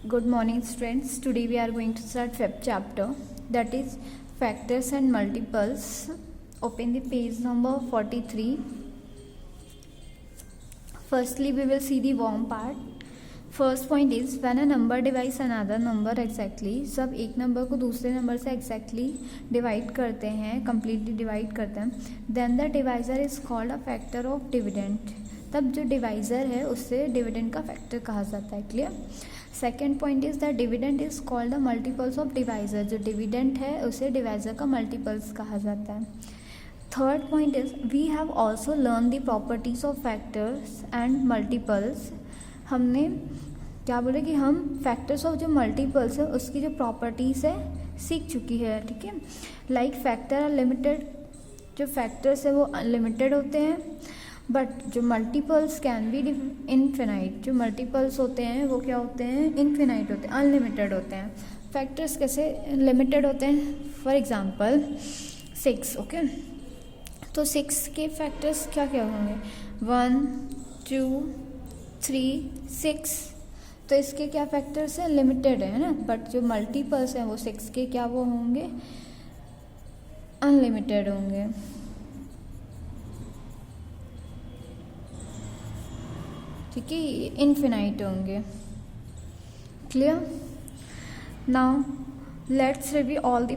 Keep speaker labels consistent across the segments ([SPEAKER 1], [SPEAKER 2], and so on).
[SPEAKER 1] Good morning students. Today we are going to start fifth chapter, that is factors and multiples. Open the page number 43. Firstly we will see the warm part. First point is when a number divides another number exactly. जब एक number को दूसरे number से exactly divide करते हैं, completely divide करते हैं, then the divisor is called a factor of dividend. तब जो डिवाइज़र है उससे डिविडेंड का फैक्टर कहा जाता है. Clear. Second point is the dividend is called the multiples of divisor. जो डिविडेंड है उसे डिवाइज़र का मल्टीपल्स कहा जाता है. Third point is we have also learn the properties of factors and multiples. हमने क्या बोले कि हम फैक्टर्स ऑफ जो मल्टीपल्स है उसकी जो प्रॉपर्टीज़ है सीख चुकी है. ठीक है. Like factor unlimited. जो फैक्टर्स है वो अनलिमिटेड होते हैं, बट जो मल्टीपल्स कैन बी इनफिनाइट. जो मल्टीपल्स होते हैं वो क्या होते हैं, इनफिनाइट होते हैं, अनलिमिटेड होते हैं. फैक्टर्स कैसे लिमिटेड होते हैं, फॉर एग्जांपल 6. ओके. तो 6 के फैक्टर्स क्या क्या होंगे, 1 2 3 6. तो इसके क्या फैक्टर्स हैं, लिमिटेड है ना. बट जो मल्टीपल्स हैं वो 6 के क्या वो होंगे, अनलिमिटेड होंगे. ठीक है, इनफिनाइट होंगे. Clear. Now let's review all the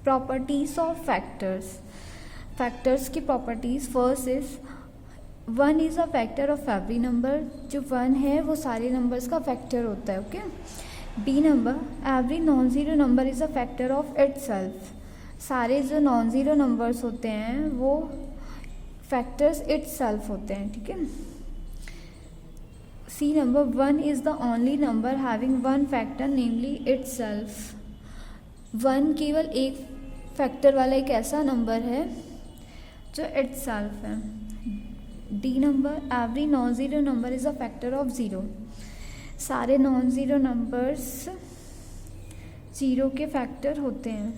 [SPEAKER 1] properties of factors. Factors की properties. First is 1 is a factor of every number. जो 1 है वो सारे नंबर्स का फैक्टर होता है. Okay. B number every non zero number is a factor of itself. सारे जो नॉन ज़ीरो नंबर्स होते हैं वो फैक्टर्स इटसेल्फ होते हैं. ठीक है. C number 1 is the only number having one factor namely itself. 1 केवल एक फैक्टर वाला एक ऐसा नंबर है जो इटसेल्फ है. D number every non zero number is a factor of zero. सारे नॉन ज़ीरो नंबर्स ज़ीरो के फैक्टर होते हैं.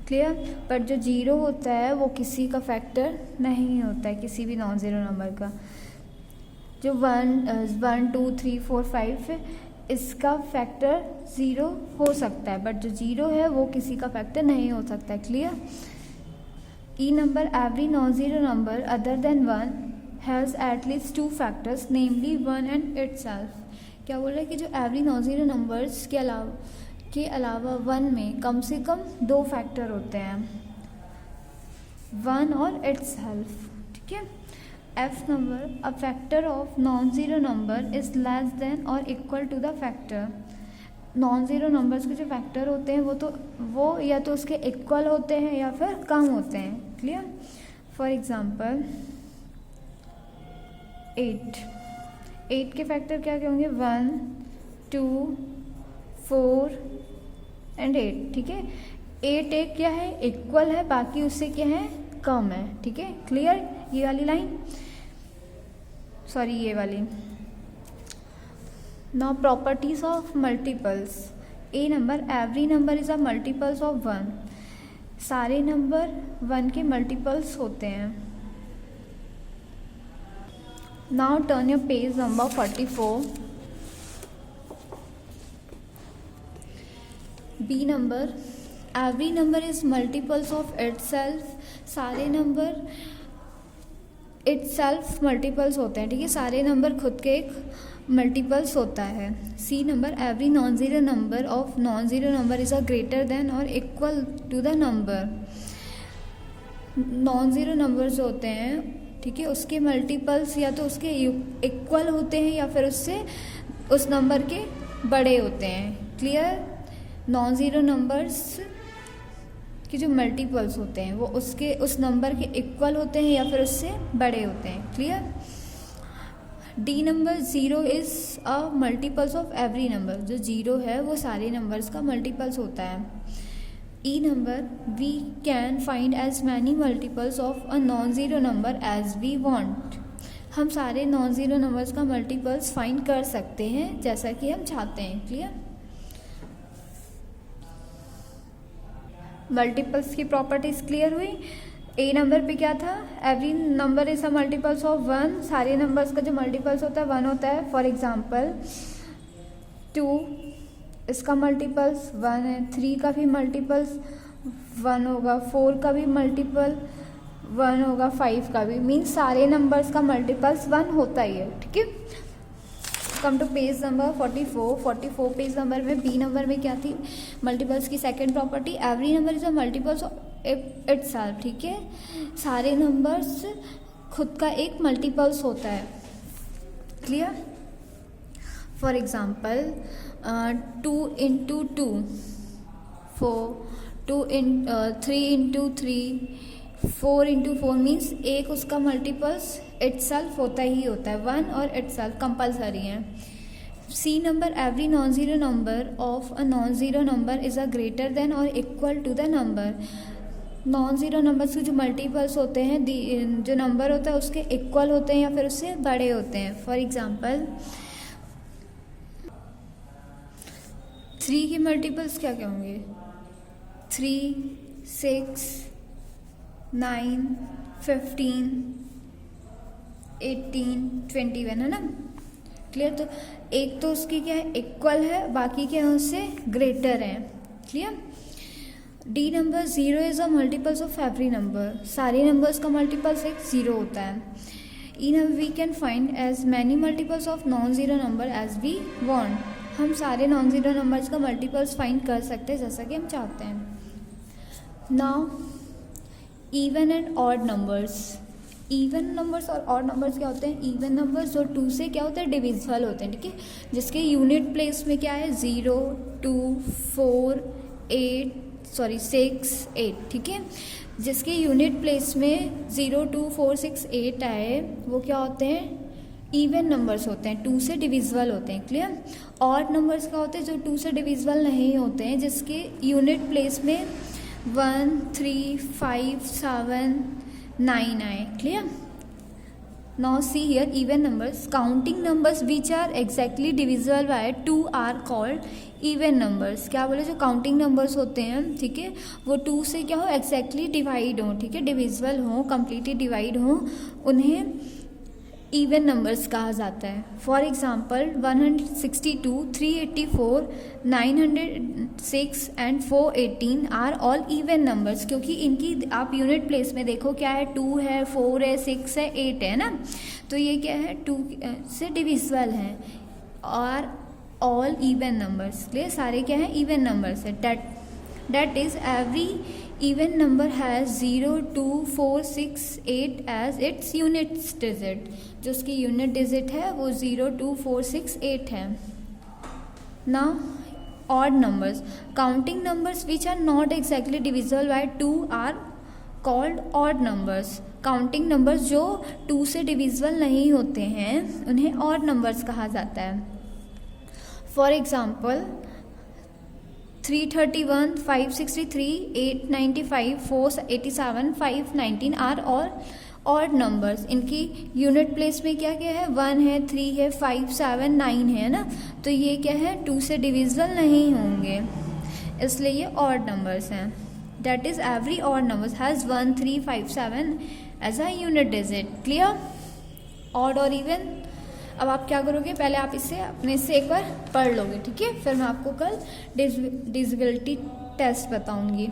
[SPEAKER 1] क्लियर. पर जो जीरो होता है वो किसी का फैक्टर नहीं होता है, किसी भी नॉन ज़ीरो नंबर का. जो 1 2 3 4 5 है इसका फैक्टर ज़ीरो हो सकता है, बट जो ज़ीरो है वो किसी का फैक्टर नहीं हो सकता है. Clear. E number every non zero number other than 1 has at least 2 factors namely 1 and itself. क्या बोल रहा है कि जो एवरी नॉन ज़ीरो नंबर्स के अलावा 1 में कम से कम 2 फैक्टर होते हैं, 1 और इटसेल्फ. ठीक है. F number a factor of non zero number is less than or equal to the factor. Non zero numbers के जो फैक्टर होते हैं वो या तो उसके इक्वल होते हैं या फिर कम होते हैं. क्लियर. फॉर एग्जांपल 8 के फैक्टर क्या क्या होंगे, 1 2 4 एंड 8. ठीक है. 8 एक क्या है, इक्वल है, बाकी उससे क्या है, कम है. ठीक है. क्लियर. ये वाली लाइन, सॉरी ये वाली. Now properties of multiples. A number every number is a multiples of 1. सारे नंबर 1 के मल्टीपल्स होते हैं. Now turn your page number 44. B number every number is multiples of itself. सारे नंबर इटसेल्फ मल्टीपल्स होते हैं. ठीक है. सारे नंबर खुद के एक मल्टीपल्स होता है. C number every non zero number of non zero number is a greater than or equal to the number. Non zero numbers होते हैं, ठीक है, उसके मल्टीपल्स या तो उसके इक्वल होते हैं या फिर उससे उस नंबर के बड़े होते हैं. क्लियर. नॉन ज़ीरो नंबर्स के जो मल्टीपल्स होते हैं वो उस नंबर के इक्वल होते हैं या फिर उससे बड़े होते हैं. Clear. D number 0 is a multiples of every number. जो 0 है वो सारे नंबर्स का मल्टीपल्स होता है. E number we can find as many multiples of a non zero number as we want. हम सारे नॉन ज़ीरो नंबर्स का मल्टीपल्स फाइंड कर सकते हैं जैसा कि हम चाहते हैं. क्लियर. मल्टीपल्स की प्रॉपर्टीज क्लियर हुई. ए नंबर पे क्या था, every number is a multiples of 1, सारे नंबर्स का जो मल्टीपल्स होता है 1 होता है। फॉर एग्जांपल 2 इसका मल्टीपल्स 1 है, 3 का भी मल्टीपल्स 1 होगा, 4 का भी मल्टीपल 1 होगा, 5 का भी, मीन्स सारे नंबर्स का मल्टीपल्स 1 होता ही है। ठीक है, come to page number 44 page number में बी नंबर में क्या थी, मल्टीपल्स की second property, every number is a multiples of itself. ठीक है, सारे नंबर्स खुद का एक मल्टीपल्स होता है। Clear? For example 2 into 2 4, 3 into 3 4 into 4 means एक उसका मल्टीपल्स इटसेल्फ होता ही होता है, 1 और इटसेल्फ कंपल्सरी है। C number, every non zero number of a non zero number is a greater than or equal to the number. Non zero numbers के जो multiples होते हैं, जो नंबर होता है उसके इक्वल होते हैं या फिर उससे बड़े होते हैं। फॉर एग्जांपल 3 के मल्टीपल्स क्या क्या होंगे, 3, 6, 9, 15, 18, 21 है ना। क्लियर? तो एक तो उसकी क्या है, इक्वल है, बाकी क्या है उससे ग्रेटर है। Clear? D number, 0 is a multiples of every number, सारे नंबर्स का मल्टीपल्स एक 0 होता है। E number, we can find as many multiples of non zero number as we want, हम सारे नॉन ज़ीरो नंबर्स का मल्टीपल्स फाइंड कर सकते हैं जैसा कि हम चाहते हैं। Now even and odd numbers, even numbers और ऑड नंबर्स क्या होते हैं, इवन नंबर्स जो 2 से क्या होता है डिविजिबल होते हैं। ठीक है, जिसके यूनिट प्लेस में क्या है 0, 2, 4, 6, 8। ठीक है, जिसके यूनिट प्लेस में 0, 2, 4, 6, 8 आए वो क्या होते हैं, इवन नंबर्स होते हैं, 2 से डिविजिबल होते हैं। क्लियर? ऑड नंबर्स क्या होते हैं, जो 2 से डिविजिबल नहीं होते हैं, जिसके यूनिट प्लेस में 1, 3, 5, 7, 9 आए। Clear? Now see here even numbers, counting numbers which are exactly divisible by 2 are called even numbers. क्या बोले, जो काउंटिंग नंबर्स होते हैं, ठीक है, वो 2 से क्या हो एग्जैक्टली डिवाइड हो, ठीक है, डिविजिबल हो, कम्प्लीटली डिवाइड हो, उन्हें इवन नंबर्स कहा जाता है। For example 162, 384, 906 and 418 are all even numbers, क्योंकि इनकी आप यूनिट प्लेस में देखो क्या है, 2 है, 4 है, 6 है, 8 है ना, तो ये क्या है 2 से डिविजिबल है और ऑल इवन नंबर्स। क्लियर? सारे क्या है इवन नंबर्स है। That is every even number has 0, 2, 4, 6, 8 as its unit digit, जो उसकी यूनिट डिजिट है वो 0, 2, 4, 6, 8 है। Now odd numbers, counting numbers which are not exactly divisible by 2 are called odd numbers। Counting numbers जो 2 से divisible नहीं होते हैं उन्हें odd numbers कहा जाता है। For example 331, 563, 895, 487, 519 are all odd numbers. इनकी यूनिट प्लेस में क्या क्या है, 1 है, 3 है, 5, 7, 9 है ना, तो ये क्या है 2 से डिविजिबल नहीं होंगे, इसलिए ये ऑड नंबर्स हैं। That is every odd numbers has 1, 3, 5, 7 as a unit digit. Clear? Odd और इवन। अब आप क्या करोगे, पहले आप इसे अपने से एक बार पढ़ लोगे, ठीक है, फिर मैं आपको कल डिविजिबिलिटी टेस्ट बताऊंगी।